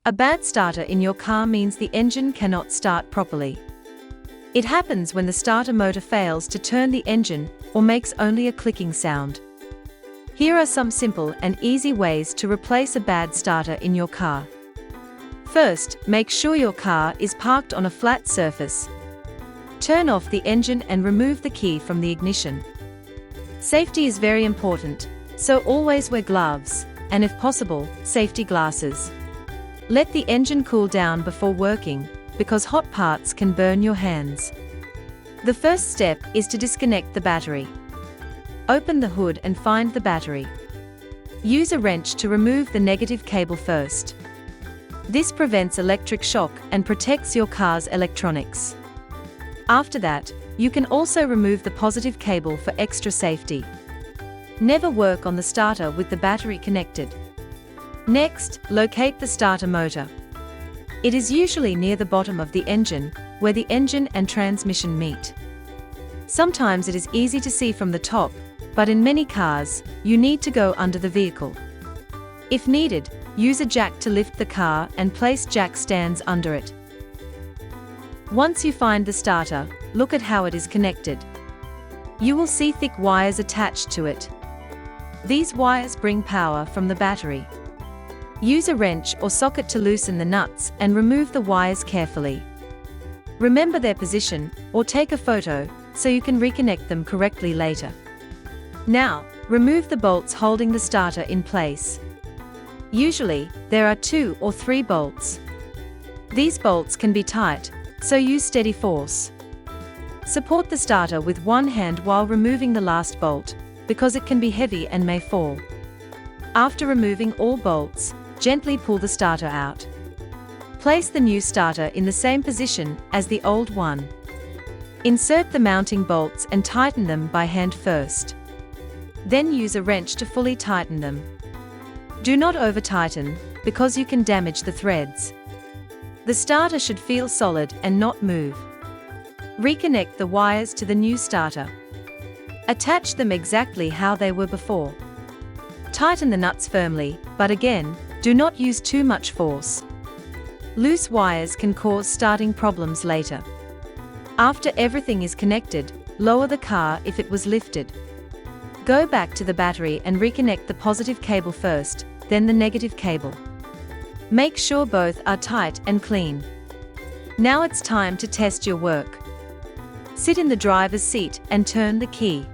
A bad starter in your car means the engine cannot start properly. It happens when the starter motor fails to turn the engine or makes only a clicking sound. Here are some simple and easy ways to replace a bad starter in your car. First, make sure your car is parked on a flat surface. Turn off the engine and remove the key from the ignition. Safety is very important, so always wear gloves, and if possible, safety glasses. Let the engine cool down before working, because hot parts can burn your hands. The first step is to disconnect the battery. Open the hood and find the battery. Use a wrench to remove the negative cable first. This prevents electric shock and protects your car's electronics. After that, you can also remove the positive cable for extra safety. Never work on the starter with the battery connected. Next, locate the starter motor. It is usually near the bottom of the engine, where the engine and transmission meet. Sometimes it is easy to see from the top, but in many cars, you need to go under the vehicle. If needed, use a jack to lift the car and place jack stands under it. Once you find the starter, look at how it is connected. You will see thick wires attached to it. These wires bring power from the battery. Use a wrench or socket to loosen the nuts and remove the wires carefully. Remember their position, or take a photo, so you can reconnect them correctly later. Now, remove the bolts holding the starter in place. Usually, there are 2 or 3 bolts. These bolts can be tight, so use steady force. Support the starter with one hand while removing the last bolt, because it can be heavy and may fall. After removing all bolts, gently pull the starter out. Place the new starter in the same position as the old one. Insert the mounting bolts and tighten them by hand first. Then use a wrench to fully tighten them. Do not over-tighten, because you can damage the threads. The starter should feel solid and not move. Reconnect the wires to the new starter. Attach them exactly how they were before. Tighten the nuts firmly, but again, do not use too much force. Loose wires can cause starting problems later. After everything is connected, lower the car if it was lifted. Go back to the battery and reconnect the positive cable first, then the negative cable. Make sure both are tight and clean. Now it's time to test your work. Sit in the driver's seat and turn the key.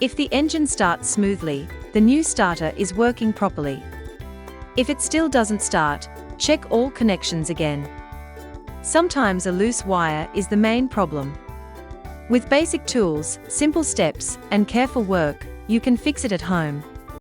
If the engine starts smoothly, the new starter is working properly. If it still doesn't start, check all connections again. Sometimes a loose wire is the main problem. With basic tools, simple steps, and careful work, you can fix it at home.